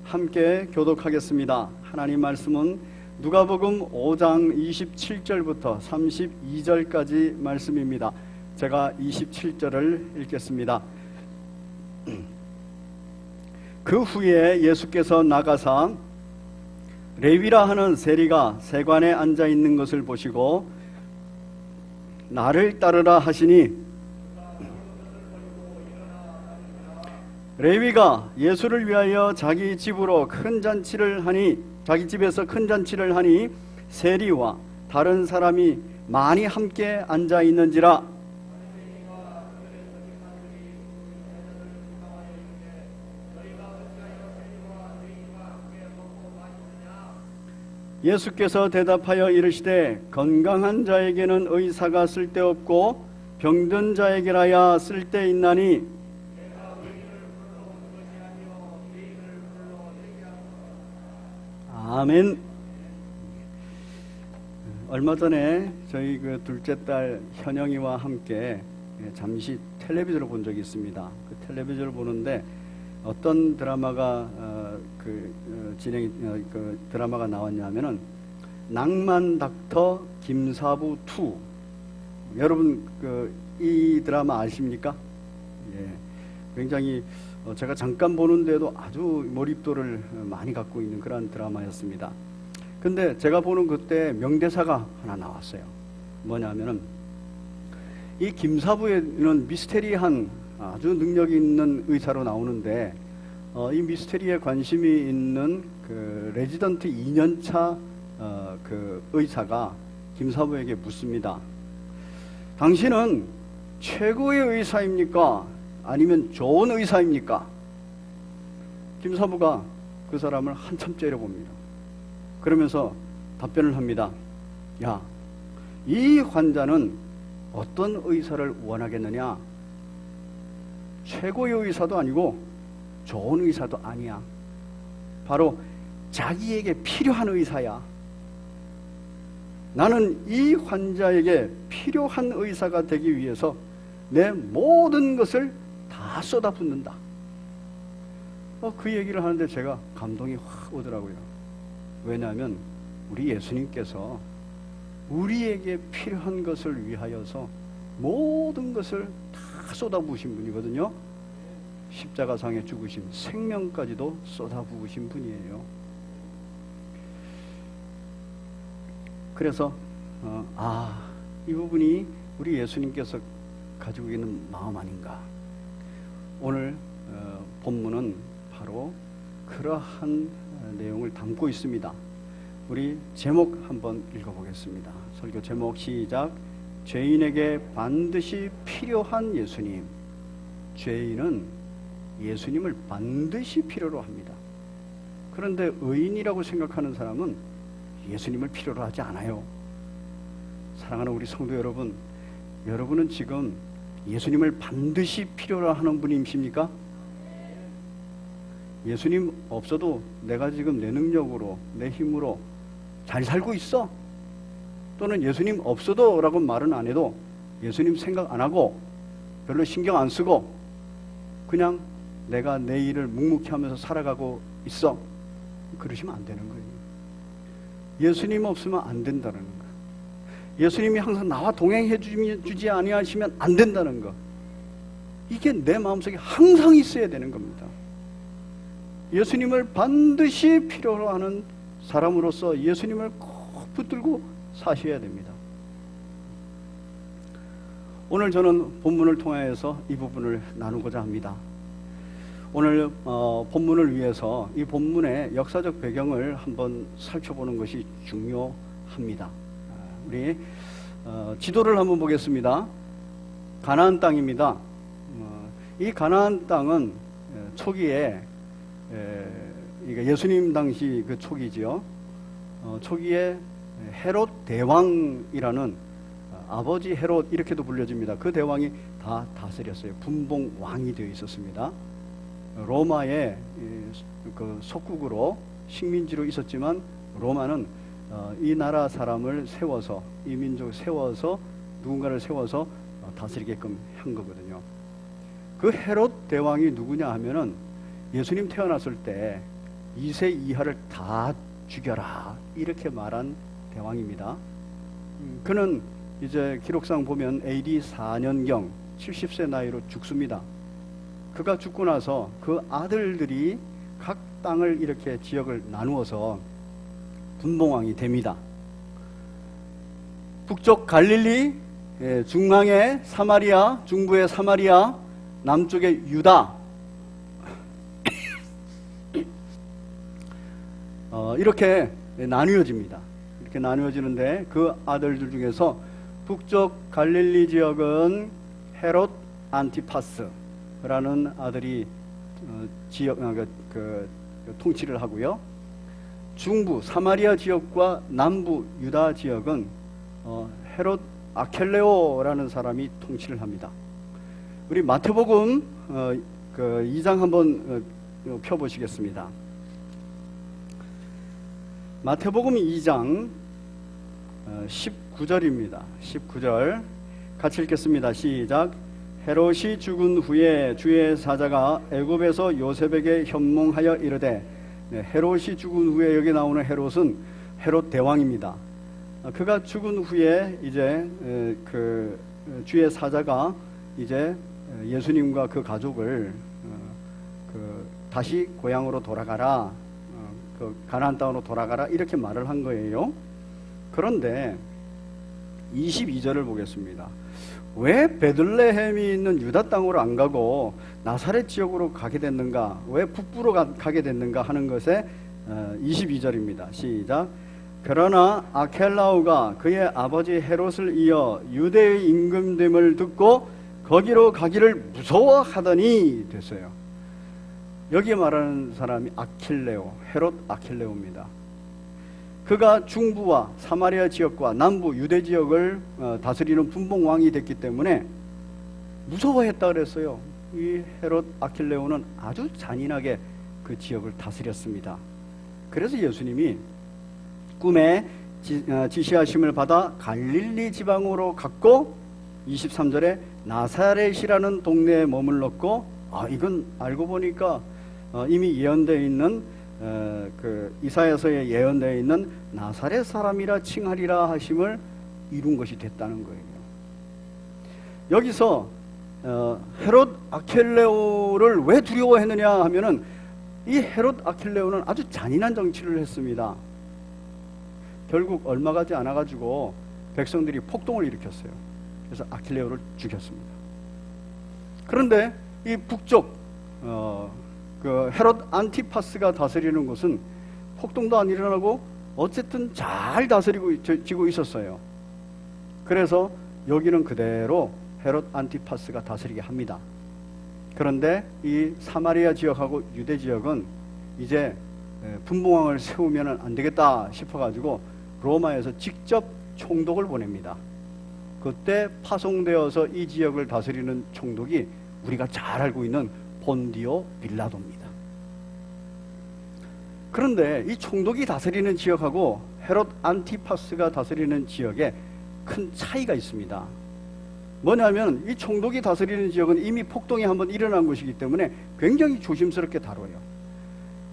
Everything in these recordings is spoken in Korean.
함께 교독하겠습니다. 하나님 말씀은 누가복음 5장 27절부터 32절까지 말씀입니다. 제가 27절을 읽겠습니다. 그 후에 예수께서 나가사 레위라 하는 세리가 세관에 앉아 있는 것을 보시고 나를 따르라 하시니, 레위가 예수를 위하여 자기 집에서 큰 잔치를 하니 세리와 다른 사람이 많이 함께 앉아 있는지라. 예수께서 대답하여 이르시되 건강한 자에게는 의사가 쓸데없고 병든 자에게라야 쓸데있나니 아멘. 얼마 전에 저희 그 둘째 딸 현영이와 함께 잠시 텔레비전을 본 적이 있습니다. 그 텔레비전을 보는데 어떤 드라마가 드라마가 나왔냐면은 낭만 닥터 김사부 2. 여러분 이 드라마 아십니까? 예, 굉장히 제가 잠깐 보는데도 아주 몰입도를 많이 갖고 있는 그런 드라마였습니다. 근데 제가 보는 그때 명대사가 하나 나왔어요. 뭐냐면은 이 김사부에는 미스테리한 아주 능력이 있는 의사로 나오는데 이 미스테리에 관심이 있는 그 레지던트 2년차 그 의사가 김사부에게 묻습니다. 당신은 최고의 의사입니까? 아니면 좋은 의사입니까? 김사부가 그 사람을 한참 째려봅니다. 그러면서 답변을 합니다. 야, 이 환자는 어떤 의사를 원하겠느냐? 최고의 의사도 아니고 좋은 의사도 아니야. 바로 자기에게 필요한 의사야. 나는 이 환자에게 필요한 의사가 되기 위해서 내 모든 것을 다 쏟아붓는다. 그 얘기를 하는데 제가 감동이 확 오더라고요. 왜냐하면 우리 예수님께서 우리에게 필요한 것을 위하여서 모든 것을 다 쏟아부으신 분이거든요. 십자가상에 죽으신 생명까지도 쏟아부으신 분이에요. 그래서 이 부분이 우리 예수님께서 가지고 있는 마음 아닌가. 오늘 본문은 바로 그러한 내용을 담고 있습니다. 우리 제목 한번 읽어보겠습니다. 설교 제목 시작. 죄인에게 반드시 필요한 예수님. 죄인은 예수님을 반드시 필요로 합니다. 그런데 의인이라고 생각하는 사람은 예수님을 필요로 하지 않아요. 사랑하는 우리 성도 여러분, 여러분은 지금 예수님을 반드시 필요로 하는 분이십니까? 예수님 없어도 내가 지금 내 능력으로, 내 힘으로 잘 살고 있어? 또는 예수님 없어도 라고 말은 안 해도 예수님 생각 안 하고 별로 신경 안 쓰고 그냥 내가 내 일을 묵묵히 하면서 살아가고 있어? 그러시면 안 되는 거예요. 예수님 없으면 안 된다는 거. 예수님이 항상 나와 동행해 주지 아니하시면 안 된다는 거. 이게 내 마음속에 항상 있어야 되는 겁니다. 예수님을 반드시 필요로 하는 사람으로서 예수님을 꼭 붙들고 사셔야 됩니다. 오늘 저는 본문을 통하여서 이 부분을 나누고자 합니다. 오늘 본문을 위해서 이 본문의 역사적 배경을 한번 살펴보는 것이 중요합니다. 우리 지도를 한번 보겠습니다. 가나안 땅입니다. 이 가나안 땅은 초기에 예수님 당시 그 초기지요. 초기에 헤롯 대왕이라는 아버지 헤롯 이렇게도 불려집니다. 그 대왕이 다 다스렸어요. 분봉 왕이 되어 있었습니다. 로마의 그 속국으로 식민지로 있었지만 로마는 이 나라 사람을 세워서 이 민족을 세워서 누군가를 세워서 다스리게끔 한 거거든요. 그 헤롯 대왕이 누구냐 하면은 예수님 태어났을 때 2세 이하를 다 죽여라, 이렇게 말한 대왕입니다. 그는 이제 기록상 보면 AD 4년경 70세 나이로 죽습니다. 그가 죽고 나서 그 아들들이 각 땅을 이렇게 지역을 나누어서 분봉왕이 됩니다. 북쪽 갈릴리, 중앙의 사마리아, 중부의 사마리아, 남쪽의 유다, 이렇게 나누어집니다. 이렇게 나누어지는데 그 아들들 중에서 북쪽 갈릴리 지역은 헤롯 안티파스라는 아들이 통치를 하고요. 중부 사마리아 지역과 남부 유다 지역은 헤롯 아켈레오라는 사람이 통치를 합니다. 우리 마태복음 2장 한번 펴보시겠습니다. 마태복음 2장 19절입니다. 19절 같이 읽겠습니다. 시작. 헤롯이 죽은 후에 주의 사자가 애굽에서 요셉에게 현몽하여 이르되, 헤롯이 죽은 후에 여기 나오는 헤롯은 헤롯 대왕입니다. 그가 죽은 후에 이제 주의 사자가 이제 예수님과 그 가족을 다시 고향으로 돌아가라, 가나안 땅으로 돌아가라, 이렇게 말을 한 거예요. 그런데 22절을 보겠습니다. 왜 베들레헴이 있는 유다 땅으로 안 가고 나사렛 지역으로 가게 됐는가, 왜 북부로 가게 됐는가 하는 것에 22절입니다. 시작. 그러나 아켈라오가 그의 아버지 헤롯을 이어 유대의 임금됨을 듣고 거기로 가기를 무서워하더니 됐어요. 여기에 말하는 사람이 아킬레오, 헤롯 아킬레오입니다. 그가 중부와 사마리아 지역과 남부 유대 지역을 다스리는 분봉왕이 됐기 때문에 무서워했다 그랬어요. 이 헤롯 아킬레오는 아주 잔인하게 그 지역을 다스렸습니다. 그래서 예수님이 꿈에 지시하심을 받아 갈릴리 지방으로 갔고 23절에 나사렛이라는 동네에 머물렀고, 이건 알고 보니까 이미 예언되어 있는 이사야서에 예언되어 있는 나사렛 사람이라 칭하리라 하심을 이룬 것이 됐다는 거예요. 여기서 헤롯 아켈레오를 왜 두려워했느냐 하면은 이 헤롯 아켈레오는 아주 잔인한 정치를 했습니다. 결국 얼마 가지 않아 가지고 백성들이 폭동을 일으켰어요. 그래서 아킬레오를 죽였습니다. 그런데 이 북쪽 헤롯 안티파스가 다스리는 곳은 폭동도 안 일어나고 어쨌든 잘 다스리고 있었어요. 그래서 여기는 그대로 헤롯 안티파스가 다스리게 합니다. 그런데 이 사마리아 지역하고 유대 지역은 이제 분봉왕을 세우면 안 되겠다 싶어가지고 로마에서 직접 총독을 보냅니다. 그때 파송되어서 이 지역을 다스리는 총독이 우리가 잘 알고 있는 본디오 빌라도입니다. 그런데 이 총독이 다스리는 지역하고 헤롯 안티파스가 다스리는 지역에 큰 차이가 있습니다. 뭐냐면 이 총독이 다스리는 지역은 이미 폭동이 한번 일어난 곳이기 때문에 굉장히 조심스럽게 다뤄요.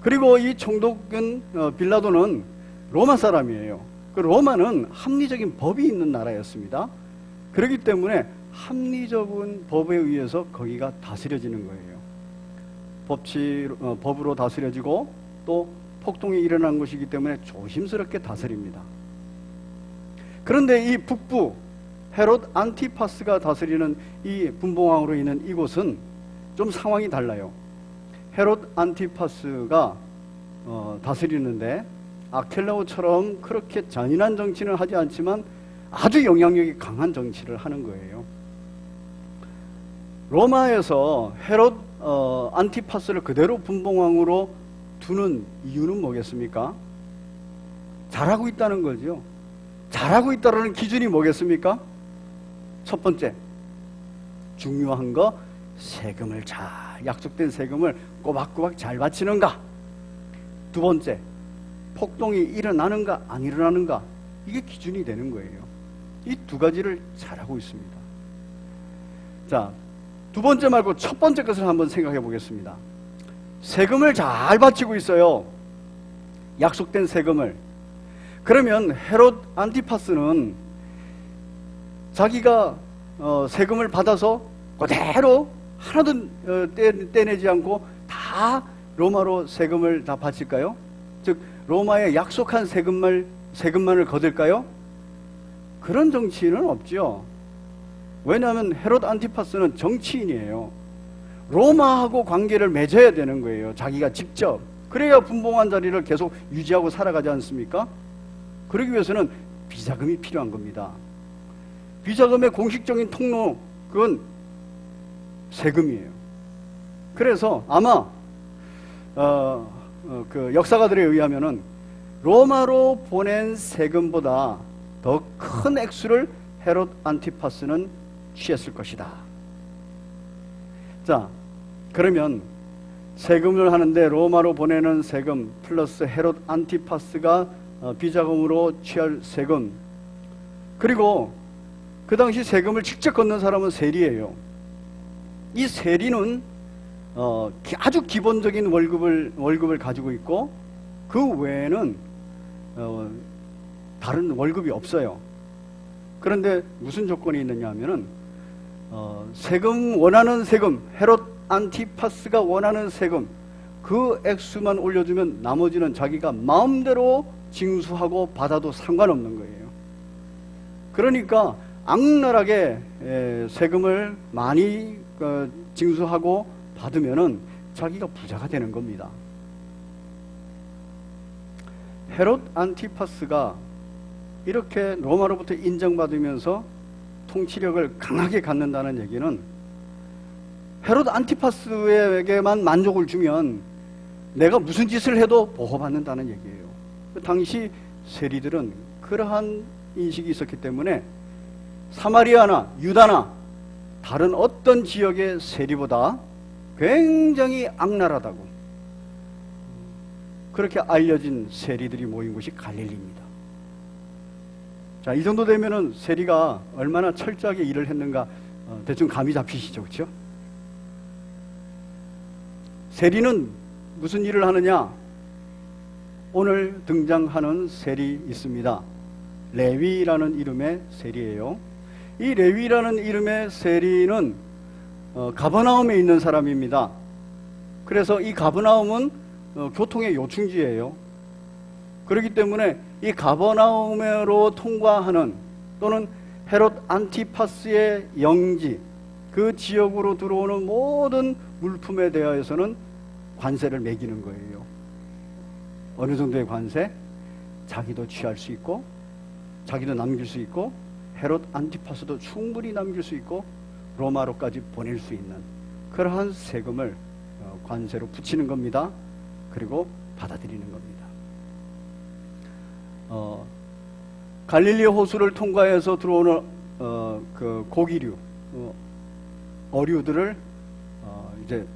그리고 이 총독은 빌라도는 로마 사람이에요. 그 로마는 합리적인 법이 있는 나라였습니다. 그렇기 때문에 합리적인 법에 의해서 거기가 다스려지는 거예요. 법으로 다스려지고 또 폭동이 일어난 것이기 때문에 조심스럽게 다스립니다. 그런데 이 북부 헤롯 안티파스가 다스리는 이 분봉왕으로 있는 이곳은 좀 상황이 달라요. 헤롯 안티파스가 다스리는데 아켈레오처럼 그렇게 잔인한 정치는 하지 않지만 아주 영향력이 강한 정치를 하는 거예요. 로마에서 헤롯 안티파스를 그대로 분봉왕으로 두는 이유는 뭐겠습니까? 잘하고 있다는 거죠. 잘하고 있다는 기준이 뭐겠습니까? 첫 번째, 중요한 거, 세금을 약속된 세금을 꼬박꼬박 잘 바치는가. 두 번째, 폭동이 일어나는가 안 일어나는가, 이게 기준이 되는 거예요. 이 두 가지를 잘하고 있습니다. 자, 두 번째 말고 첫 번째 것을 한번 생각해 보겠습니다. 세금을 잘 바치고 있어요. 약속된 세금을. 그러면 헤롯 안티파스는 자기가 세금을 받아서 그대로 하나도 떼내지 않고 다 로마로 세금을 다 바칠까요? 즉 로마에 약속한 세금만을 거둘까요? 그런 정치인은 없죠. 왜냐하면 헤롯 안티파스는 정치인이에요. 로마하고 관계를 맺어야 되는 거예요. 자기가 직접. 그래야 분봉한 자리를 계속 유지하고 살아가지 않습니까? 그러기 위해서는 비자금이 필요한 겁니다. 비자금의 공식적인 통로, 그건 세금이에요. 그래서 아마 그 역사가들에 의하면은 로마로 보낸 세금보다 더 큰 액수를 헤롯 안티파스는 취했을 것이다. 자, 그러면 세금을 하는데 로마로 보내는 세금 플러스 헤롯 안티파스가 비자금으로 취할 세금, 그리고 그 당시 세금을 직접 걷는 사람은 세리예요. 이 세리는 아주 기본적인 월급을 가지고 있고 그 외에는 다른 월급이 없어요. 그런데 무슨 조건이 있느냐 하면은 원하는 세금, 헤롯 안티파스가 원하는 세금 그 액수만 올려주면 나머지는 자기가 마음대로 징수하고 받아도 상관없는 거예요. 그러니까 악랄하게 세금을 많이 징수하고 받으면은 자기가 부자가 되는 겁니다. 헤롯 안티파스가 이렇게 로마로부터 인정받으면서 통치력을 강하게 갖는다는 얘기는 헤롯 안티파스에게만 만족을 주면 내가 무슨 짓을 해도 보호받는다는 얘기예요. 당시 세리들은 그러한 인식이 있었기 때문에 사마리아나 유다나 다른 어떤 지역의 세리보다 굉장히 악랄하다고 그렇게 알려진 세리들이 모인 곳이 갈릴리입니다. 자, 이 정도 되면은 세리가 얼마나 철저하게 일을 했는가 대충 감이 잡히시죠, 그렇죠? 세리는 무슨 일을 하느냐? 오늘 등장하는 세리 있습니다. 레위라는 이름의 세리예요. 이 레위라는 이름의 세리는 가버나움에 있는 사람입니다. 그래서 이 가버나움은 교통의 요충지예요. 그렇기 때문에 이 가버나움으로 통과하는 또는 헤롯 안티파스의 영지, 그 지역으로 들어오는 모든 물품에 대하여서는 관세를 매기는 거예요. 어느 정도의 관세? 자기도 취할 수 있고 자기도 남길 수 있고 헤롯 안티파스도 충분히 남길 수 있고 로마로까지 보낼 수 있는 그러한 세금을 관세로 붙이는 겁니다. 그리고 받아들이는 겁니다. 갈릴리 호수를 통과해서 들어오는 그 고기류, 어류들을 이제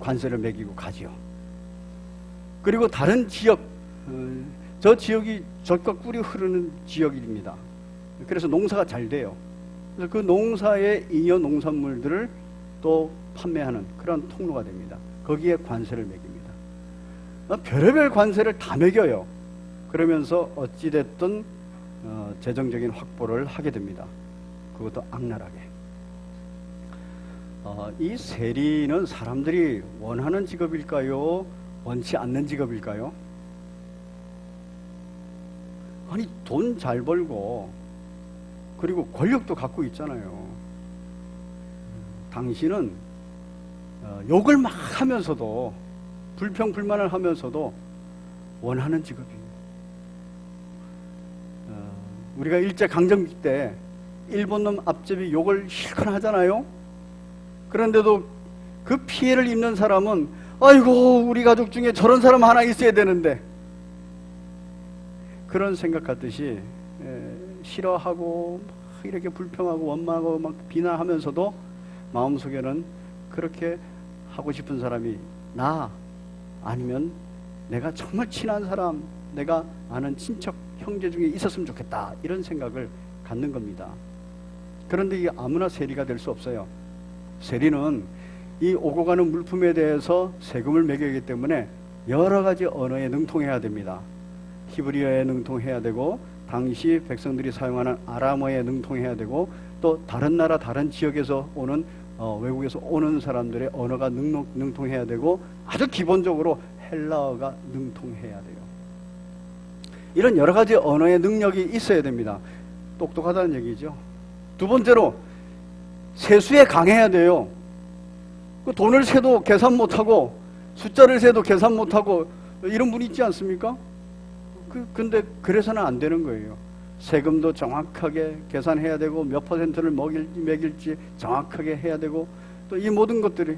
관세를 매기고 가지요. 그리고 다른 지역, 저 지역이 젖과 꿀이 흐르는 지역입니다. 그래서 농사가 잘 돼요. 그래서 그 농사의 잉여 농산물들을 또 판매하는 그런 통로가 됩니다. 거기에 관세를 매깁니다. 별의별 관세를 다 매겨요. 그러면서 어찌됐든 재정적인 확보를 하게 됩니다. 그것도 악랄하게. 이 세리는 사람들이 원하는 직업일까요? 원치 않는 직업일까요? 아니, 돈 잘 벌고 그리고 권력도 갖고 있잖아요. 당신은 욕을 막 하면서도 불평불만을 하면서도 원하는 직업이에요. 우리가 일제강점기 때 일본놈 앞제비 욕을 실컷 하잖아요. 그런데도 그 피해를 입는 사람은 아이고 우리 가족 중에 저런 사람 하나 있어야 되는데 그런 생각하듯이 싫어하고 이렇게 불평하고 원망하고 막 비난하면서도 마음속에는 그렇게 하고 싶은 사람이 나 아니면 내가 정말 친한 사람, 내가 아는 친척, 형제 중에 있었으면 좋겠다 이런 생각을 갖는 겁니다. 그런데 이게 아무나 세리가 될 수 없어요. 세리는 이 오고 가는 물품에 대해서 세금을 매기기 때문에 여러 가지 언어에 능통해야 됩니다. 히브리어에 능통해야 되고 당시 백성들이 사용하는 아람어에 능통해야 되고 또 다른 나라 다른 지역에서 오는 외국에서 오는 사람들의 언어가 능통해야 되고 아주 기본적으로 헬라어가 능통해야 돼요. 이런 여러 가지 언어의 능력이 있어야 됩니다. 똑똑하다는 얘기죠. 두 번째로 세수에 강해야 돼요. 그 돈을 세도 계산 못하고 숫자를 세도 계산 못하고 이런 분이 있지 않습니까? 근데 그래서는 안 되는 거예요. 세금도 정확하게 계산해야 되고 몇 퍼센트를 매길지 정확하게 해야 되고 또 이 모든 것들이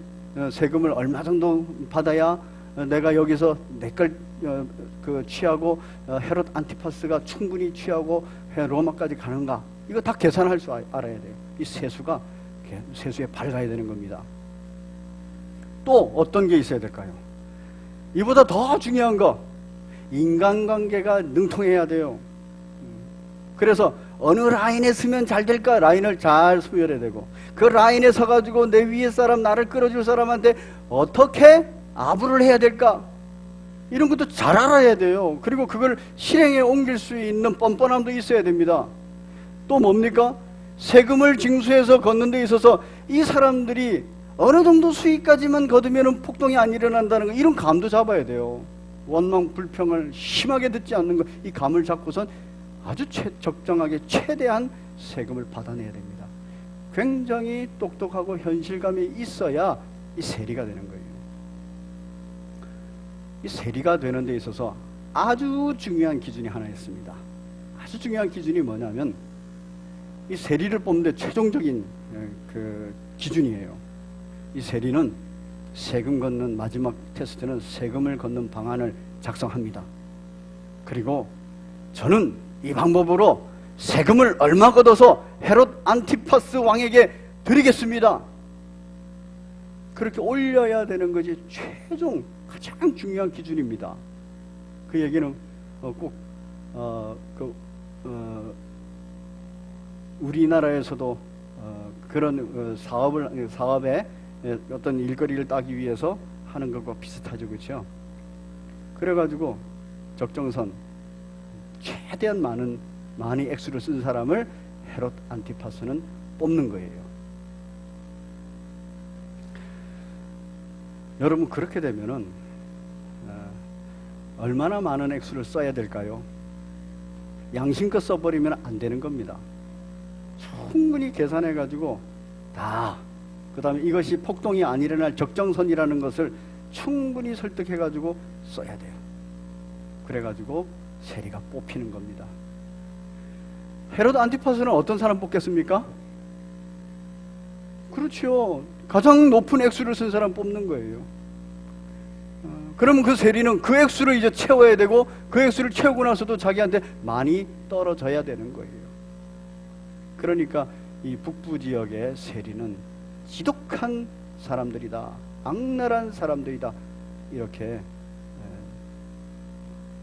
세금을 얼마 정도 받아야 내가 여기서 내 걸 취하고 헤롯 안티파스가 충분히 취하고 로마까지 가는가, 이거 다 계산할 줄 알아야 돼요. 이 세수에 밝아야 되는 겁니다. 또 어떤 게 있어야 될까요? 이보다 더 중요한 거, 인간관계가 능통해야 돼요. 그래서 어느 라인에 서면 잘 될까 라인을 잘 소열해야 되고, 그 라인에 서가지고 내 위에 사람, 나를 끌어줄 사람한테 어떻게 아부를 해야 될까, 이런 것도 잘 알아야 돼요. 그리고 그걸 실행에 옮길 수 있는 뻔뻔함도 있어야 됩니다. 또 뭡니까? 세금을 징수해서 걷는 데 있어서 이 사람들이 어느 정도 수익까지만 거두면 폭동이 안 일어난다는 거, 이런 감도 잡아야 돼요. 원망 불평을 심하게 듣지 않는 거, 이 감을 잡고선 아주 적정하게 최대한 세금을 받아내야 됩니다. 굉장히 똑똑하고 현실감이 있어야 이 세리가 되는 거예요. 이 세리가 되는 데 있어서 아주 중요한 기준이 하나 있습니다. 아주 중요한 기준이 뭐냐면 이 세리를 뽑는 데 최종적인 그 기준이에요. 이 세리는 세금 걷는 마지막 테스트는 세금을 걷는 방안을 작성합니다. 그리고 저는 이 방법으로 세금을 얼마 걷어서 헤롯 안티파스 왕에게 드리겠습니다. 그렇게 올려야 되는 것이 최종 가장 중요한 기준입니다. 그 얘기는 꼭 우리나라에서도 그런 사업에 어떤 일거리를 따기 위해서 하는 것과 비슷하죠, 그렇죠? 그래가지고 적정선 최대한 많이 액수를 쓴 사람을 헤롯 안티파스는 뽑는 거예요. 여러분, 그렇게 되면은 얼마나 많은 액수를 써야 될까요? 양심껏 써버리면 안 되는 겁니다. 충분히 계산해가지고 그 다음에 이것이 폭동이 안 일어날 적정선이라는 것을 충분히 설득해가지고 써야 돼요. 그래가지고 세리가 뽑히는 겁니다. 헤롯 안티파스는 어떤 사람 뽑겠습니까? 그렇죠. 가장 높은 액수를 쓴 사람 뽑는 거예요. 그러면 그 세리는 그 액수를 이제 채워야 되고, 그 액수를 채우고 나서도 자기한테 많이 떨어져야 되는 거예요. 그러니까 이 북부 지역의 세리는 지독한 사람들이다, 악랄한 사람들이다, 이렇게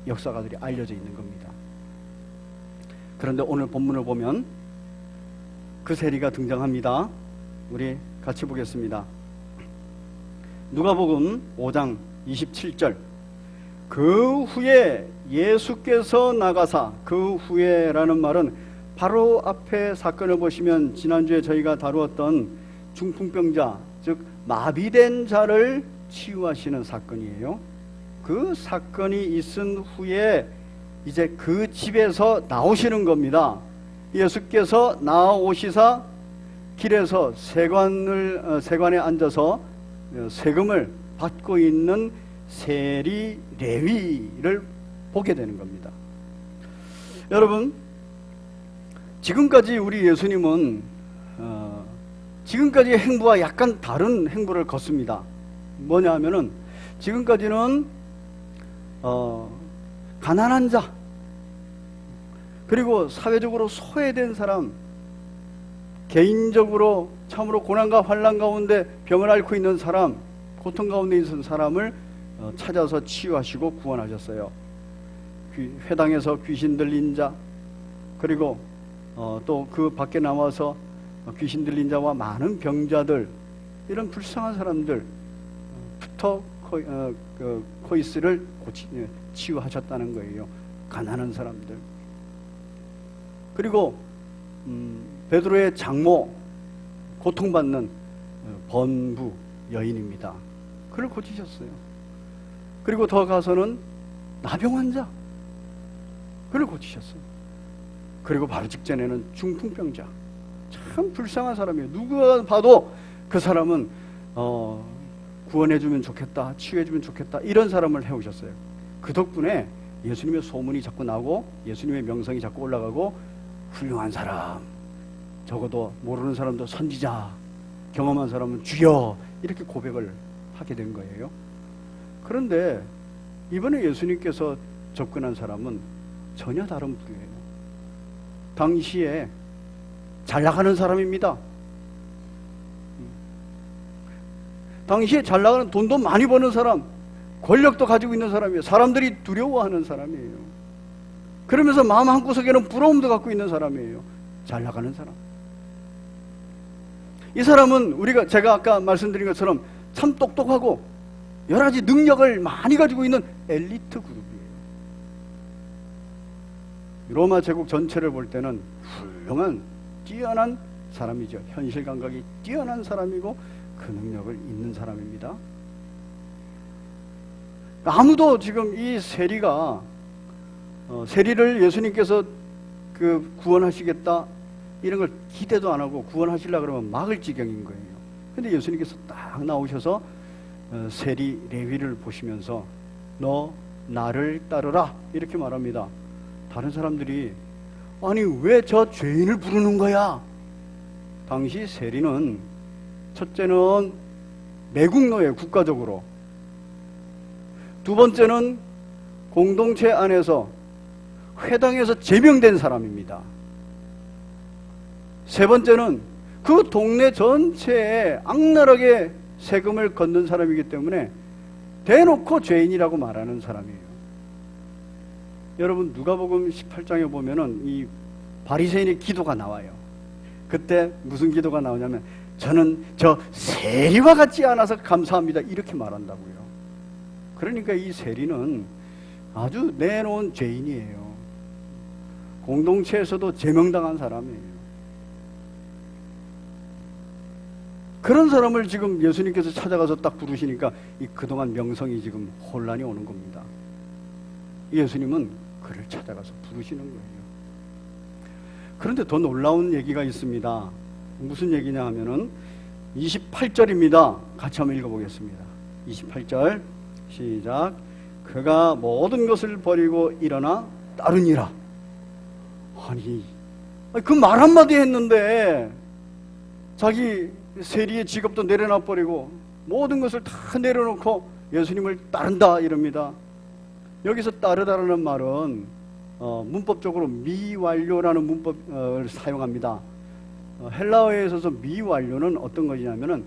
역사가들이 알려져 있는 겁니다. 그런데 오늘 본문을 보면 그 세리가 등장합니다. 우리 같이 보겠습니다. 누가복음 5장 27절. 그 후에 예수께서 나가사, 그 후에라는 말은 바로 앞에 사건을 보시면 지난주에 저희가 다루었던 중풍병자, 즉 마비된 자를 치유하시는 사건이에요. 그 사건이 있은 후에 이제 그 집에서 나오시는 겁니다. 예수께서 나오시사 길에서 세관에 앉아서 세금을 받고 있는 세리 레위를 보게 되는 겁니다. 여러분, 지금까지 우리 예수님은 지금까지의 행보와 약간 다른 행보를 걷습니다. 뭐냐 하면은 지금까지는 가난한 자, 그리고 사회적으로 소외된 사람, 개인적으로 참으로 고난과 환난 가운데 병을 앓고 있는 사람, 고통 가운데 있는 사람을 찾아서 치유하시고 구원하셨어요. 회당에서 귀신 들린 자, 그리고 또 그 밖에 나와서 귀신 들린 자와 많은 병자들, 이런 불쌍한 사람들부터 코이스를 치유하셨다는 거예요. 가난한 사람들. 그리고 베드로의 장모, 고통받는 번부 여인입니다. 그를 고치셨어요. 그리고 더 가서는 나병 환자, 그를 고치셨어요. 그리고 바로 직전에는 중풍병자, 참 불쌍한 사람이에요. 누가 봐도 그 사람은 구원해주면 좋겠다, 치유해주면 좋겠다, 이런 사람을 해오셨어요. 그 덕분에 예수님의 소문이 자꾸 나고 예수님의 명성이 자꾸 올라가고, 훌륭한 사람, 적어도 모르는 사람도 선지자, 경험한 사람은 주여, 이렇게 고백을 하게 된 거예요. 그런데 이번에 예수님께서 접근한 사람은 전혀 다른 부류예요. 당시에 잘 나가는 사람입니다. 당시에 잘 나가는, 돈도 많이 버는 사람, 권력도 가지고 있는 사람이에요. 사람들이 두려워하는 사람이에요. 그러면서 마음 한구석에는 부러움도 갖고 있는 사람이에요. 잘 나가는 사람. 이 사람은 제가 아까 말씀드린 것처럼 참 똑똑하고 여러 가지 능력을 많이 가지고 있는 엘리트 그룹이에요. 로마 제국 전체를 볼 때는 훌륭한, 뛰어난 사람이죠. 현실 감각이 뛰어난 사람이고 그 능력을 있는 사람입니다. 아무도 지금 이 세리가 세리를 예수님께서 구원하시겠다 이런 걸 기대도 안 하고 구원하시려고 그러면 막을 지경인 거예요. 근데 예수님께서 딱 나오셔서 세리 레위를 보시면서 너 나를 따르라 이렇게 말합니다. 다른 사람들이 아니 왜 저 죄인을 부르는 거야? 당시 세리는 첫째는 매국노예요, 국가적으로. 두 번째는 공동체 안에서 회당에서 제명된 사람입니다. 세 번째는 그 동네 전체에 악랄하게 세금을 걷는 사람이기 때문에 대놓고 죄인이라고 말하는 사람이에요. 여러분 누가복음 18장에 보면은 이 바리새인의 기도가 나와요. 그때 무슨 기도가 나오냐면 저는 저 세리와 같지 않아서 감사합니다 이렇게 말한다고요. 그러니까 이 세리는 아주 내놓은 죄인이에요. 공동체에서도 제명당한 사람이에요. 그런 사람을 지금 예수님께서 찾아가서 딱 부르시니까 이 그동안 명성이 지금 혼란이 오는 겁니다. 예수님은 그를 찾아가서 부르시는 거예요. 그런데 더 놀라운 얘기가 있습니다. 무슨 얘기냐 하면은 28절입니다. 같이 한번 읽어보겠습니다. 28절 시작. 그가 모든 것을 버리고 일어나 따르니라. 아니 그 말 한마디 했는데 자기 세리의 직업도 내려놔 버리고 모든 것을 다 내려놓고 예수님을 따른다 이럽니다. 여기서 따르다라는 말은 문법적으로 미완료라는 문법을 사용합니다. 헬라어에 있어서 미완료는 어떤 것이냐면은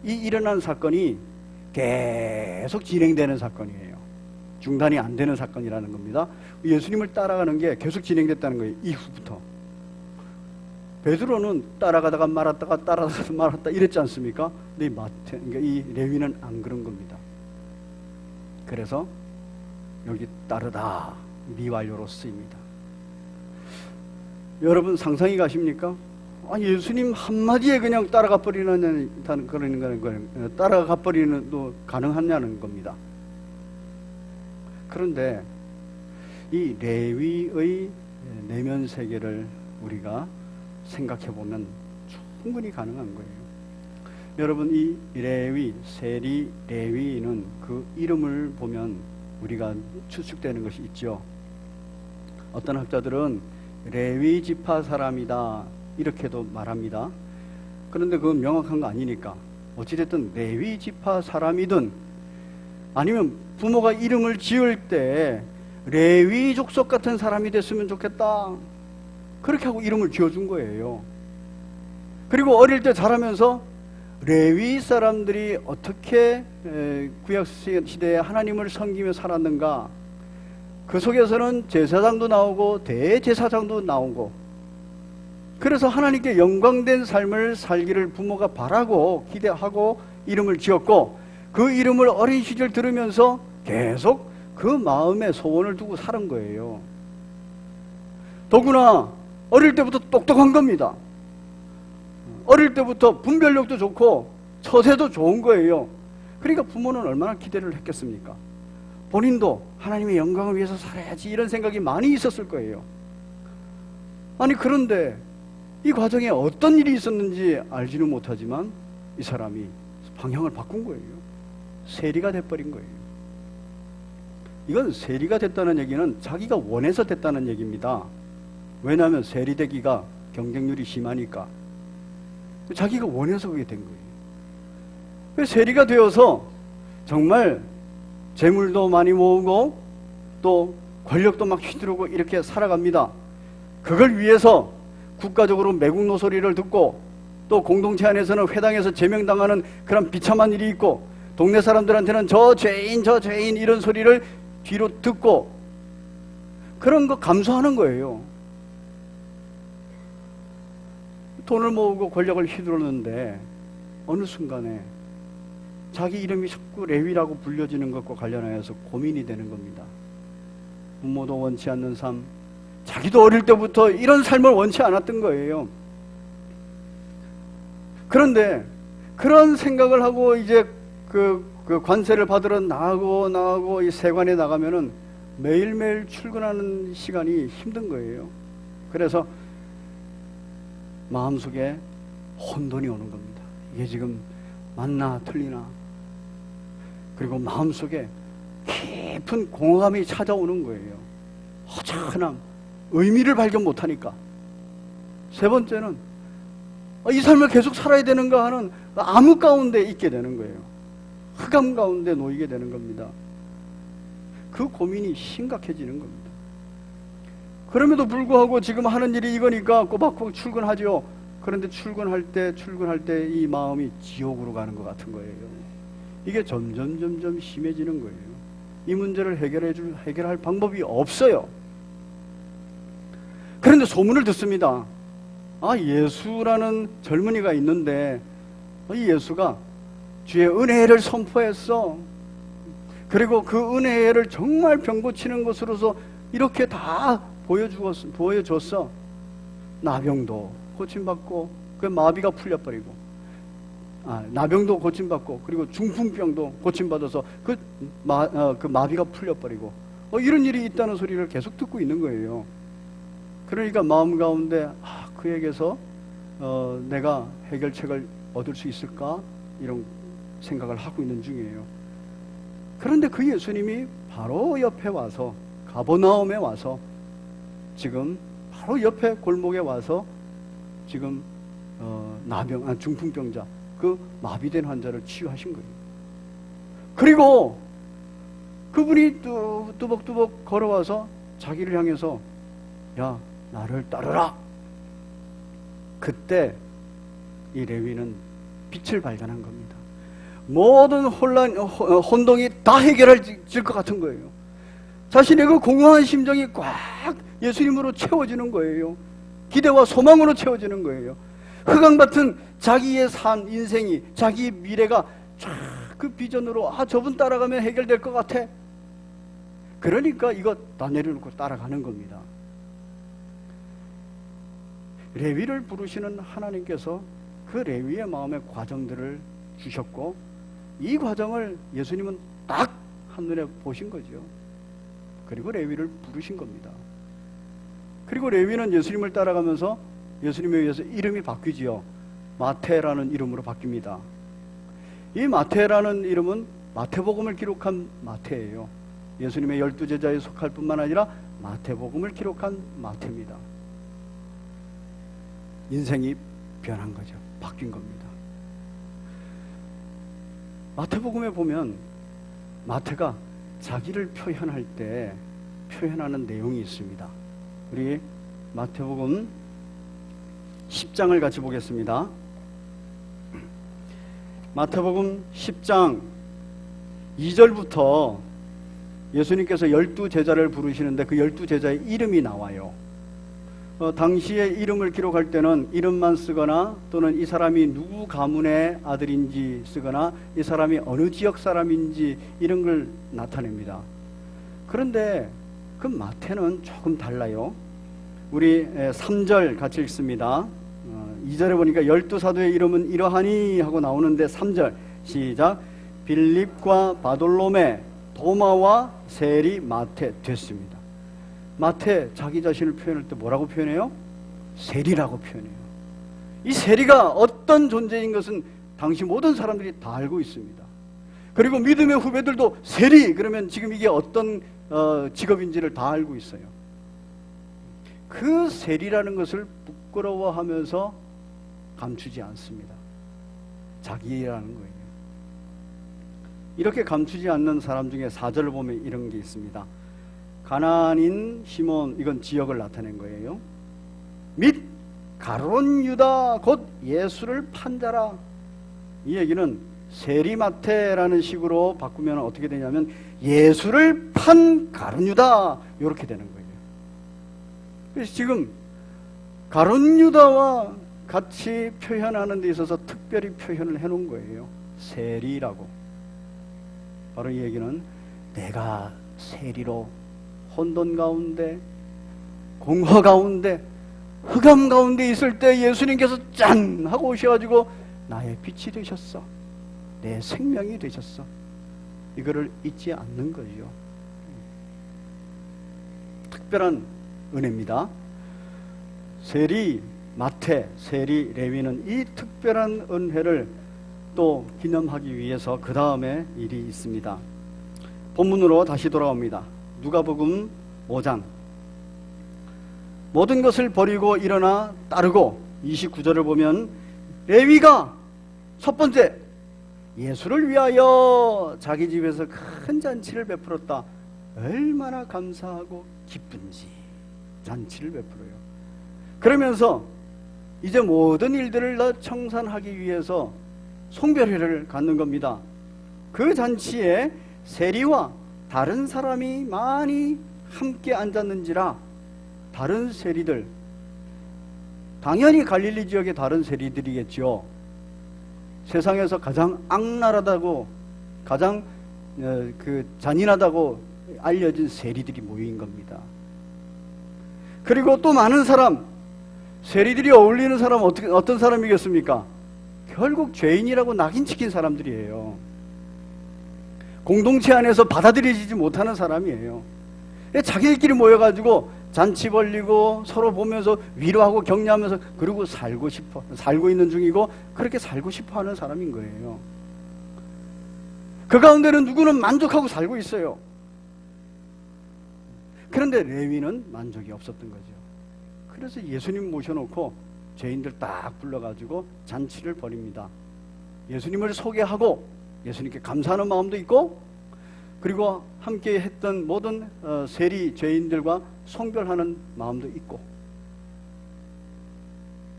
이 일어난 사건이 계속 진행되는 사건이에요. 중단이 안 되는 사건이라는 겁니다. 예수님을 따라가는 게 계속 진행됐다는 거예요. 이후부터. 베드로는 따라가다가 말았다가 따라가다가 말았다 이랬지 않습니까? 근데 그러니까 이 레위는 안 그런 겁니다. 그래서 여기 따르다 미완료로 쓰입니다. 여러분 상상이 가십니까? 아니 예수님 한마디에 그냥 따라가 버리는 그런 거는 따라가 버리는 또 가능하냐는 겁니다. 그런데 이 레위의 내면 세계를 우리가 생각해 보면 충분히 가능한 거예요. 여러분 이 레위, 세리, 레위는 그 이름을 보면 우리가 추측되는 것이 있죠. 어떤 학자들은 레위 지파 사람이다 이렇게도 말합니다. 그런데 그건 명확한 거 아니니까 어찌됐든 레위 지파 사람이든 아니면 부모가 이름을 지을 때 레위 족속 같은 사람이 됐으면 좋겠다 그렇게 하고 이름을 지어준 거예요. 그리고 어릴 때 자라면서 레위 사람들이 어떻게 구약시대에 하나님을 섬기며 살았는가, 그 속에서는 제사장도 나오고 대제사장도 나오고, 그래서 하나님께 영광된 삶을 살기를 부모가 바라고 기대하고 이름을 지었고, 그 이름을 어린 시절 들으면서 계속 그 마음에 소원을 두고 살은 거예요. 더구나 어릴 때부터 똑똑한 겁니다. 어릴 때부터 분별력도 좋고 처세도 좋은 거예요. 그러니까 부모는 얼마나 기대를 했겠습니까? 본인도 하나님의 영광을 위해서 살아야지 이런 생각이 많이 있었을 거예요. 아니 그런데 이 과정에 어떤 일이 있었는지 알지는 못하지만 이 사람이 방향을 바꾼 거예요. 세리가 돼버린 거예요. 이건 세리가 됐다는 얘기는 자기가 원해서 됐다는 얘기입니다. 왜냐하면 세리되기가 경쟁률이 심하니까. 자기가 원해서 그게 된 거예요. 세리가 되어서 정말 재물도 많이 모으고 또 권력도 막 휘두르고 이렇게 살아갑니다. 그걸 위해서 국가적으로 매국노 소리를 듣고 또 공동체 안에서는 회당에서 제명당하는 그런 비참한 일이 있고 동네 사람들한테는 저 죄인 이런 소리를 뒤로 듣고 그런 거 감수하는 거예요. 돈을 모으고 권력을 휘두르는데 어느 순간에 자기 이름이 자꾸 레위라고 불려지는 것과 관련하여서 고민이 되는 겁니다. 부모도 원치 않는 삶, 자기도 어릴 때부터 이런 삶을 원치 않았던 거예요. 그런데 그런 생각을 하고 이제 그 관세를 받으러 나가고 이 세관에 나가면은 매일매일 출근하는 시간이 힘든 거예요. 그래서 마음속에 혼돈이 오는 겁니다. 이게 지금 맞나 틀리나. 그리고 마음속에 깊은 공허감이 찾아오는 거예요. 허전함, 의미를 발견 못하니까. 세 번째는 이 삶을 계속 살아야 되는가 하는 암흑 가운데 있게 되는 거예요. 흑암 가운데 놓이게 되는 겁니다. 그 고민이 심각해지는 겁니다. 그럼에도 불구하고 지금 하는 일이 이거니까 꼬박꼬박 출근하죠. 그런데 출근할 때 이 마음이 지옥으로 가는 것 같은 거예요. 이게 점점 심해지는 거예요. 이 문제를 해결할 방법이 없어요. 그런데 소문을 듣습니다. 예수라는 젊은이가 있는데 이 예수가 주의 은혜를 선포했어. 그리고 그 은혜를 정말 병 고치는 것으로서 이렇게 다 보여줬어. 나병도 고침받고 그 마비가 풀려버리고 나병도 고침받고 그리고 중풍병도 고침받아서 그 마비가 풀려버리고 이런 일이 있다는 소리를 계속 듣고 있는 거예요. 그러니까 마음 가운데 그에게서 내가 해결책을 얻을 수 있을까 이런 생각을 하고 있는 중이에요. 그런데 그 예수님이 바로 옆에 와서 가버나움에 와서 지금 바로 옆에 골목에 와서 지금 중풍병자 그 마비된 환자를 치유하신 거예요. 그리고 그분이 뚜벅뚜벅 걸어와서 자기를 향해서 야 나를 따르라. 그때 이 레위는 빛을 발견한 겁니다. 모든 혼동이 다 해결해질 것 같은 거예요. 자신의 그 공허한 심정이 꽉 예수님으로 채워지는 거예요. 기대와 소망으로 채워지는 거예요. 흑암 같은 자기의 삶, 인생이, 자기 미래가 쫙 그 비전으로 저분 따라가면 해결될 것 같아. 그러니까 이거 다 내려놓고 따라가는 겁니다. 레위를 부르시는 하나님께서 그 레위의 마음의 과정들을 주셨고 이 과정을 예수님은 딱 한눈에 보신 거죠. 그리고 레위를 부르신 겁니다. 그리고 레위는 예수님을 따라가면서 예수님에 의해서 이름이 바뀌지요. 마태라는 이름으로 바뀝니다. 이 마태라는 이름은 마태복음을 기록한 마태예요. 예수님의 12제자에 속할 뿐만 아니라 마태복음을 기록한 마태입니다. 인생이 변한 거죠. 바뀐 겁니다. 마태복음에 보면 마태가 자기를 표현할 때 표현하는 내용이 있습니다. 우리 마태복음 10장을 같이 보겠습니다. 마태복음 10장 2절부터 예수님께서 12제자를 부르시는데 그 12제자의 이름이 나와요. 당시에 이름을 기록할 때는 이름만 쓰거나 또는 이 사람이 누구 가문의 아들인지 쓰거나 이 사람이 어느 지역 사람인지 이런 걸 나타냅니다. 그런데 그 마태는 조금 달라요. 우리 3절 같이 읽습니다. 2절에 보니까 12사도의 이름은 이러하니 하고 나오는데 3절 시작. 빌립과 바돌로메, 도마와 세리, 마태 됐습니다. 마태 자기 자신을 표현할 때 뭐라고 표현해요? 세리라고 표현해요. 이 세리가 어떤 존재인 것은 당시 모든 사람들이 다 알고 있습니다. 그리고 믿음의 후배들도 세리 그러면 지금 이게 어떤 직업인지를 다 알고 있어요. 그 세리라는 것을 부끄러워하면서 감추지 않습니다. 자기라는 거예요. 이렇게 감추지 않는 사람 중에 4절을 보면 이런 게 있습니다. 가나안인 시몬, 이건 지역을 나타낸 거예요. 및 가룟 유다 곧 예수를 판 자라. 이 얘기는 세리마태라는 식으로 바꾸면 어떻게 되냐면 예수를 판 가룟 유다 이렇게 되는 거예요. 그래서 지금 가룟 유다와 같이 표현하는 데 있어서 특별히 표현을 해놓은 거예요. 세리라고. 바로 이 얘기는 내가 세리로 혼돈 가운데, 공허 가운데, 흑암 가운데 있을 때 예수님께서 짠 하고 오셔가지고 나의 빛이 되셨어. 내 생명이 되셨어. 이거를 잊지 않는 거죠. 특별한 은혜입니다. 세리, 마태, 세리, 레위는 이 특별한 은혜를 또 기념하기 위해서 그 다음에 일이 있습니다. 본문으로 다시 돌아옵니다. 누가복음 5장. 모든 것을 버리고 일어나 따르고 29절을 보면 레위가 첫 번째 예수를 위하여 자기 집에서 큰 잔치를 베풀었다. 얼마나 감사하고 기쁜지 잔치를 베풀어요. 그러면서 이제 모든 일들을 다 청산하기 위해서 송별회를 갖는 겁니다. 그 잔치에 세리와 다른 사람이 많이 함께 앉았는지라 다른 세리들, 당연히 갈릴리 지역의 다른 세리들이겠죠. 세상에서 가장 악랄하다고, 가장 잔인하다고 알려진 세리들이 모인 겁니다. 그리고 또 많은 사람, 세리들이 어울리는 사람 어떤 사람이겠습니까? 결국 죄인이라고 낙인 찍힌 사람들이에요. 공동체 안에서 받아들여지지 못하는 사람이에요. 자기들끼리 모여가지고 잔치 벌리고 서로 보면서 위로하고 격려하면서 그러고 살고 있는 중이고 그렇게 살고 싶어 하는 사람인 거예요. 그 가운데는 누구는 만족하고 살고 있어요. 그런데 레위는 만족이 없었던 거죠. 그래서 예수님 모셔놓고 죄인들 딱 불러가지고 잔치를 벌입니다. 예수님을 소개하고 예수님께 감사하는 마음도 있고 그리고 함께 했던 모든 세리 죄인들과 송별하는 마음도 있고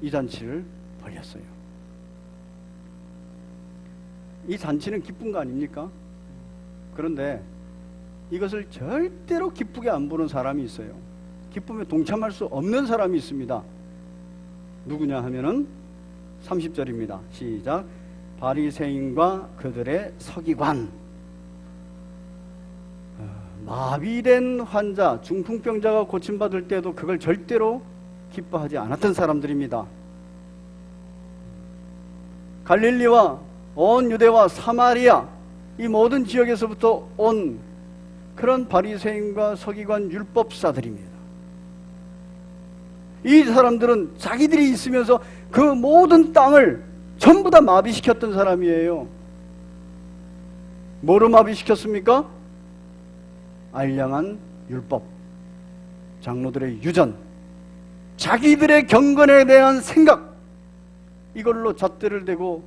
이 잔치를 벌였어요. 이 잔치는 기쁜 거 아닙니까? 그런데 이것을 절대로 기쁘게 안 보는 사람이 있어요. 기쁨에 동참할 수 없는 사람이 있습니다. 누구냐 하면은 30절입니다. 시작. 바리새인과 그들의 서기관. 마비된 환자, 중풍병자가 고침받을 때도 그걸 절대로 기뻐하지 않았던 사람들입니다. 갈릴리와 온 유대와 사마리아 이 모든 지역에서부터 온 그런 바리새인과 서기관 율법사들입니다. 이 사람들은 자기들이 있으면서 그 모든 땅을 전부 다 마비시켰던 사람이에요. 뭐로 마비시켰습니까? 알량한 율법, 장로들의 유전, 자기들의 경건에 대한 생각, 이걸로 잣대를 대고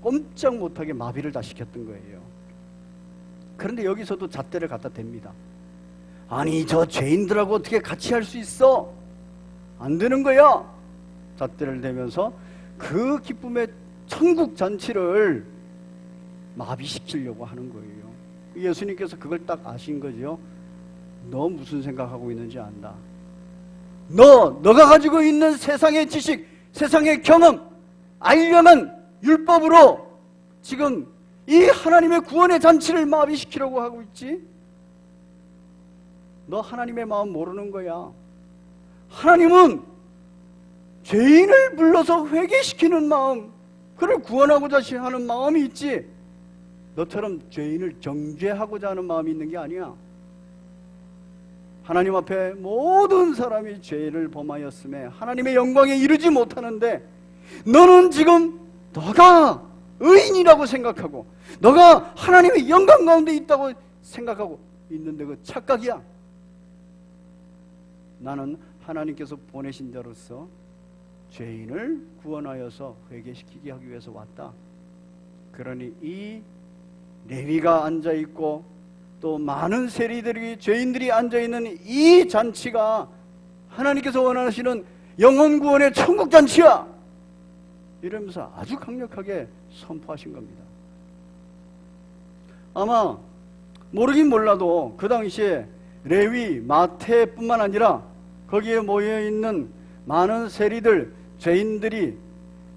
꼼짝 못하게 마비를 다 시켰던 거예요. 그런데 여기서도 잣대를 갖다 댑니다. 아니 저 죄인들하고 어떻게 같이 할 수 있어? 안 되는 거야. 잣대를 대면서 그 기쁨의 천국 잔치를 마비시키려고 하는 거예요. 예수님께서 그걸 딱 아신 거죠. 너 무슨 생각하고 있는지 안다. 너가 가지고 있는 세상의 지식, 세상의 경험, 알려면 율법으로 지금 이 하나님의 구원의 잔치를 마비시키려고 하고 있지. 너 하나님의 마음 모르는 거야. 하나님은 죄인을 불러서 회개시키는 마음, 그를 구원하고자 하는 마음이 있지, 너처럼 죄인을 정죄하고자 하는 마음이 있는 게 아니야. 하나님 앞에 모든 사람이 죄를 범하였음에 하나님의 영광에 이르지 못하는데, 너는 지금 너가 의인이라고 생각하고 너가 하나님의 영광 가운데 있다고 생각하고 있는데 그 착각이야. 나는 하나님께서 보내신 자로서 죄인을 구원하여서 회개시키게 하기 위해서 왔다. 그러니 이 레위가 앉아있고 또 많은 세리들이, 죄인들이 앉아있는 이 잔치가 하나님께서 원하시는 영혼 구원의 천국 잔치야, 이러면서 아주 강력하게 선포하신 겁니다. 아마 모르긴 몰라도 그 당시에 레위, 마태뿐만 아니라 거기에 모여있는 많은 세리들, 죄인들이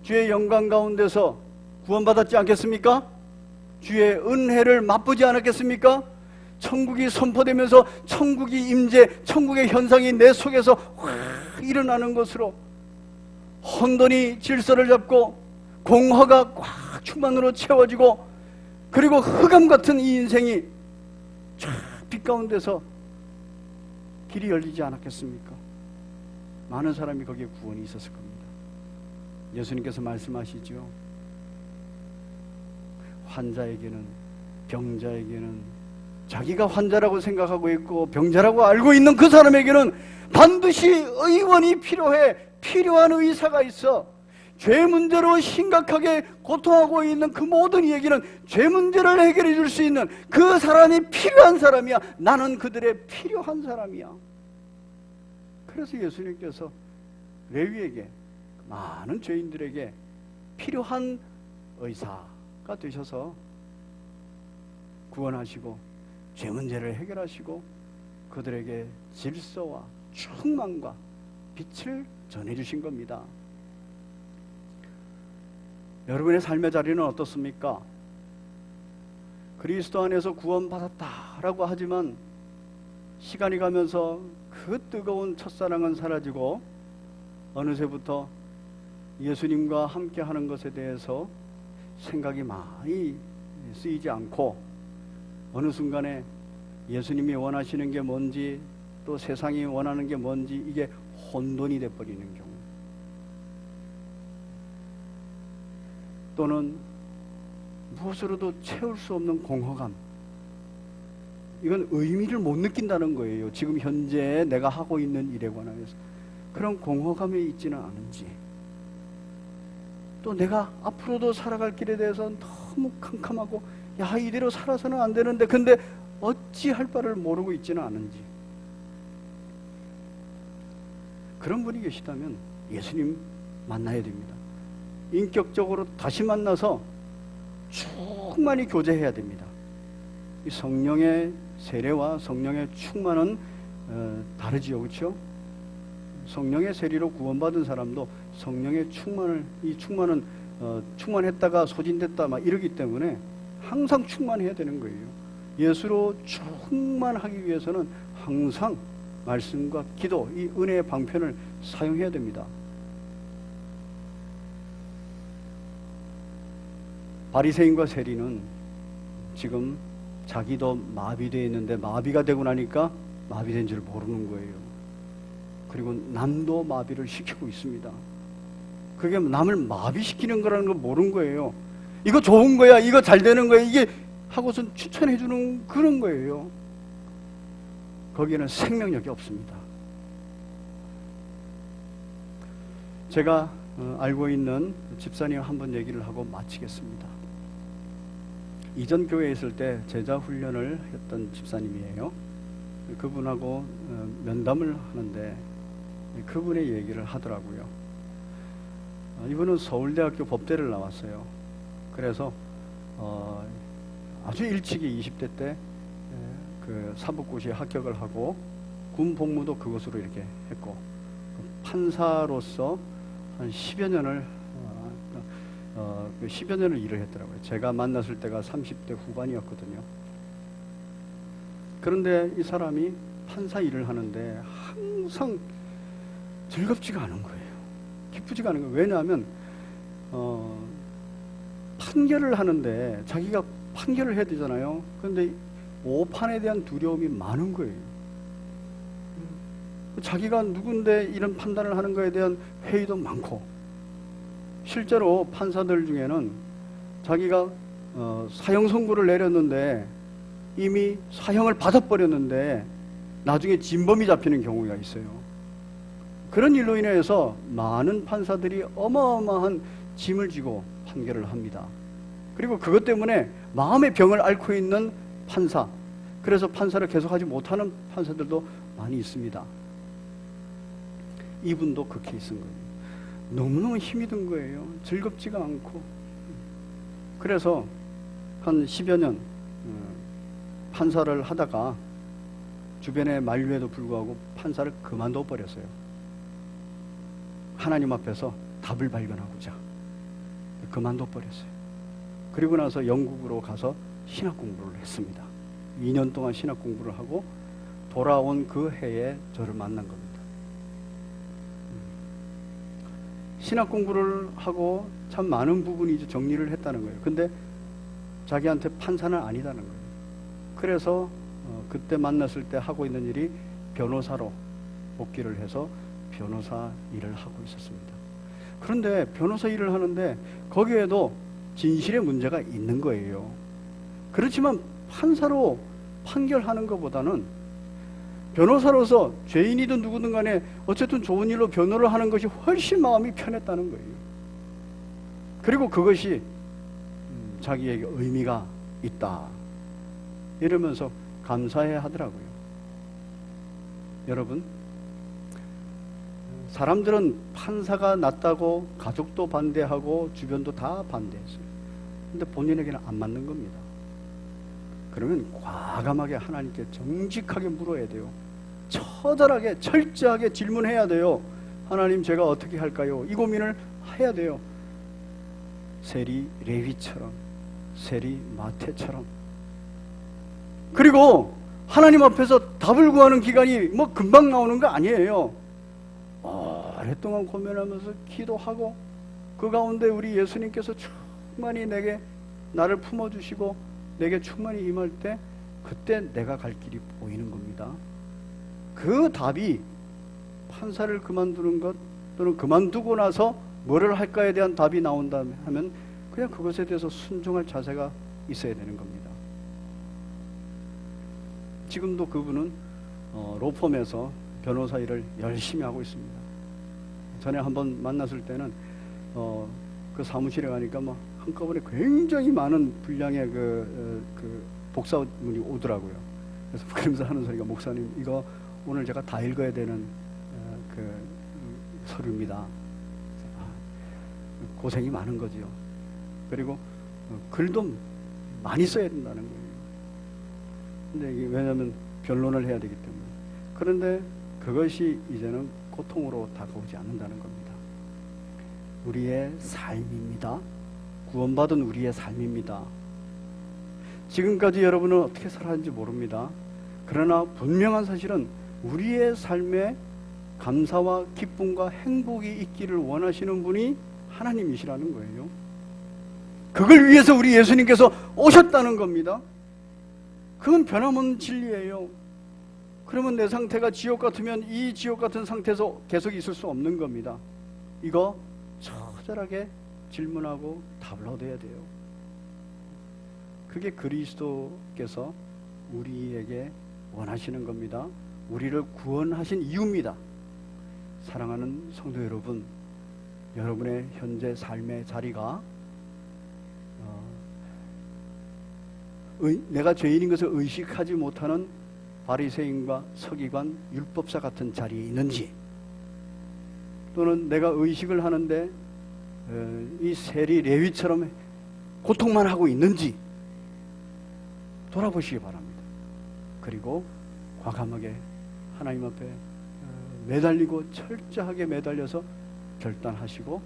주의 영광 가운데서 구원받았지 않겠습니까? 주의 은혜를 맛보지 않았겠습니까? 천국이 선포되면서 천국이 임재, 천국의 현상이 내 속에서 확 일어나는 것으로 혼돈이 질서를 잡고 공허가 꽉 충만으로 채워지고, 그리고 흑암 같은 이 인생이 쫙 빛 가운데서 길이 열리지 않았겠습니까? 많은 사람이 거기에 구원이 있었을 겁니다. 예수님께서 말씀하시죠. 환자에게는, 병자에게는, 자기가 환자라고 생각하고 있고 병자라고 알고 있는 그 사람에게는 반드시 의원이 필요해. 필요한 의사가 있어. 죄 문제로 심각하게 고통하고 있는 그 모든 이에게는 죄 문제를 해결해 줄 수 있는 그 사람이 필요한 사람이야. 나는 그들의 필요한 사람이야. 그래서 예수님께서 레위에게, 많은 죄인들에게 필요한 의사가 되셔서 구원하시고 죄 문제를 해결하시고 그들에게 질서와 충만과 빛을 전해주신 겁니다. 여러분의 삶의 자리는 어떻습니까? 그리스도 안에서 구원받았다라고 하지만 시간이 가면서 그 뜨거운 첫사랑은 사라지고 어느새부터 예수님과 함께 하는 것에 대해서 생각이 많이 쓰이지 않고 어느 순간에 예수님이 원하시는 게 뭔지, 또 세상이 원하는 게 뭔지, 이게 혼돈이 돼버리는 경우, 또는 무엇으로도 채울 수 없는 공허감, 이건 의미를 못 느낀다는 거예요. 지금 현재 내가 하고 있는 일에 관해서 그런 공허감에 있지는 않은지, 또 내가 앞으로도 살아갈 길에 대해서 너무 캄캄하고 야, 이대로 살아서는 안 되는데 근데 어찌할 바를 모르고 있지는 않은지, 그런 분이 계시다면 예수님 만나야 됩니다. 인격적으로 다시 만나서 충만히 교제해야 됩니다. 이 성령의 세례와 성령의 충만은 다르지요, 그렇죠? 성령의 세례로 구원받은 사람도 성령의 충만을, 이 충만은 충만했다가 소진됐다 막 이러기 때문에 항상 충만해야 되는 거예요. 예수로 충만하기 위해서는 항상 말씀과 기도, 이 은혜의 방편을 사용해야 됩니다. 바리새인과 세리는 지금 자기도 마비되어 있는데 마비가 되고 나니까 마비된 줄 모르는 거예요. 그리고 남도 마비를 시키고 있습니다. 그게 남을 마비시키는 거라는 걸 모르는 거예요. 이거 좋은 거야, 이거 잘 되는 거야, 이게 하고선 추천해 주는 그런 거예요. 거기에는 생명력이 없습니다. 제가 알고 있는 집사님 한 번 얘기를 하고 마치겠습니다. 이전 교회에 있을 때 제자 훈련을 했던 집사님이에요. 그분하고 면담을 하는데 그분의 얘기를 하더라고요. 이분은 서울대학교 법대를 나왔어요. 그래서 아주 일찍이 20대 때 그 사법고시에 합격을 하고 군 복무도 그것으로 이렇게 했고, 판사로서 한 10여 년을 10여 년을 일을 했더라고요. 제가 만났을 때가 30대 후반이었거든요. 그런데 이 사람이 판사 일을 하는데 항상 즐겁지가 않은 거예요. 기쁘지가 않은 거예요. 왜냐하면 판결을 하는데 자기가 판결을 해야 되잖아요. 그런데 오판에 대한 두려움이 많은 거예요. 자기가 누군데 이런 판단을 하는 거에 대한 회의도 많고, 실제로 판사들 중에는 자기가 사형 선고를 내렸는데 이미 사형을 받아버렸는데 나중에 진범이 잡히는 경우가 있어요. 그런 일로 인해서 많은 판사들이 어마어마한 짐을 지고 판결을 합니다. 그리고 그것 때문에 마음의 병을 앓고 있는 판사, 그래서 판사를 계속하지 못하는 판사들도 많이 있습니다. 이분도 그 케이스인 거예요. 너무너무 힘이 든 거예요. 즐겁지가 않고. 그래서 한 10여 년 판사를 하다가 주변의 만류에도 불구하고 판사를 그만둬 버렸어요. 하나님 앞에서 답을 발견하고자 그만둬 버렸어요. 그리고 나서 영국으로 가서 신학 공부를 했습니다. 2년 동안 신학 공부를 하고 돌아온 그 해에 저를 만난 겁니다. 신학 공부를 하고 참 많은 부분이 이제 정리를 했다는 거예요. 근데 자기한테 판사는 아니다는 거예요. 그래서 그때 만났을 때 하고 있는 일이 변호사로 복귀를 해서 변호사 일을 하고 있었습니다. 그런데 변호사 일을 하는데 거기에도 진실의 문제가 있는 거예요. 그렇지만 판사로 판결하는 것보다는 변호사로서 죄인이든 누구든 간에 어쨌든 좋은 일로 변호를 하는 것이 훨씬 마음이 편했다는 거예요. 그리고 그것이 자기에게 의미가 있다 이러면서 감사해 하더라고요. 여러분, 사람들은 판사가 낫다고 가족도 반대하고 주변도 다 반대했어요. 근데 본인에게는 안 맞는 겁니다. 그러면 과감하게 하나님께 정직하게 물어야 돼요. 처절하게 철저하게 질문해야 돼요. 하나님, 제가 어떻게 할까요? 이 고민을 해야 돼요. 세리 레위처럼, 세리 마태처럼. 그리고 하나님 앞에서 답을 구하는 기간이 뭐 금방 나오는 거 아니에요. 오랫동안 고민하면서 기도하고 그 가운데 우리 예수님께서 충만히 나를 품어주시고 내게 충만히 임할 때 그때 내가 갈 길이 보이는 겁니다. 그 답이 판사를 그만두는 것 또는 그만두고 나서 뭐를 할까에 대한 답이 나온다 하면 그냥 그것에 대해서 순종할 자세가 있어야 되는 겁니다. 지금도 그분은 로펌에서 변호사 일을 열심히 하고 있습니다. 전에 한번 만났을 때는 그 사무실에 가니까 뭐 한꺼번에 굉장히 많은 분량의 그 복사문이 오더라고요. 그래서 그러면서 하는 소리가, 목사님, 이거 오늘 제가 다 읽어야 되는 그 서류입니다. 고생이 많은 거죠. 그리고 글도 많이 써야 된다는 거예요. 근데 이게 왜냐하면 변론을 해야 되기 때문에. 그런데 그것이 이제는 고통으로 다가오지 않는다는 겁니다. 우리의 삶입니다. 구원받은 우리의 삶입니다. 지금까지 여러분은 어떻게 살았는지 모릅니다. 그러나 분명한 사실은 우리의 삶에 감사와 기쁨과 행복이 있기를 원하시는 분이 하나님이시라는 거예요. 그걸 위해서 우리 예수님께서 오셨다는 겁니다. 그건 변함없는 진리예요. 그러면 내 상태가 지옥 같으면 이 지옥 같은 상태에서 계속 있을 수 없는 겁니다. 이거 처절하게 질문하고 답을 얻어야 돼요. 그게 그리스도께서 우리에게 원하시는 겁니다. 우리를 구원하신 이유입니다. 사랑하는 성도 여러분, 여러분의 현재 삶의 자리가 내가 죄인인 것을 의식하지 못하는 바리새인과 서기관, 율법사 같은 자리에 있는지, 또는 내가 의식을 하는데 이 세리 레위처럼 고통만 하고 있는지 돌아보시기 바랍니다. 그리고 과감하게 하나님 앞에 매달리고 철저하게 매달려서 결단하시고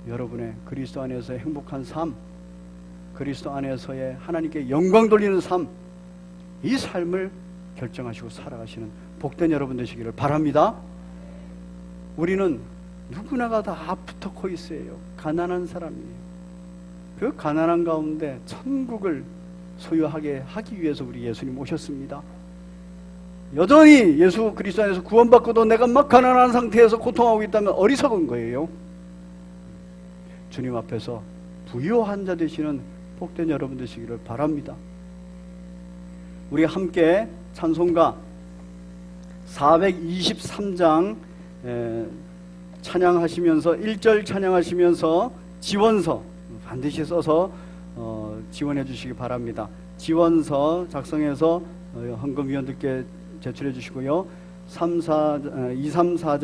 여러분의 그리스도 안에서의 행복한 삶, 그리스도 안에서의 하나님께 영광 돌리는 삶, 이 삶을 결정하시고 살아가시는 복된 여러분 되시기를 바랍니다. 우리는 누구나가 다 아프터코 있어요. 가난한 사람이에요. 그 가난한 가운데 천국을 소유하게 하기 위해서 우리 예수님 오셨습니다. 여전히 예수 그리스도 안에서 구원받고도 내가 막 가난한 상태에서 고통하고 있다면 어리석은 거예요. 주님 앞에서 부유한 자 되시는 복된 여러분 되시기를 바랍니다. 우리 함께 찬송가 423장 찬양하시면서 1절 찬양하시면서 지원서 반드시 써서 지원해 주시기 바랍니다. 지원서 작성해서 헌금위원들께 제출해 주시고요. 2, 3, 4장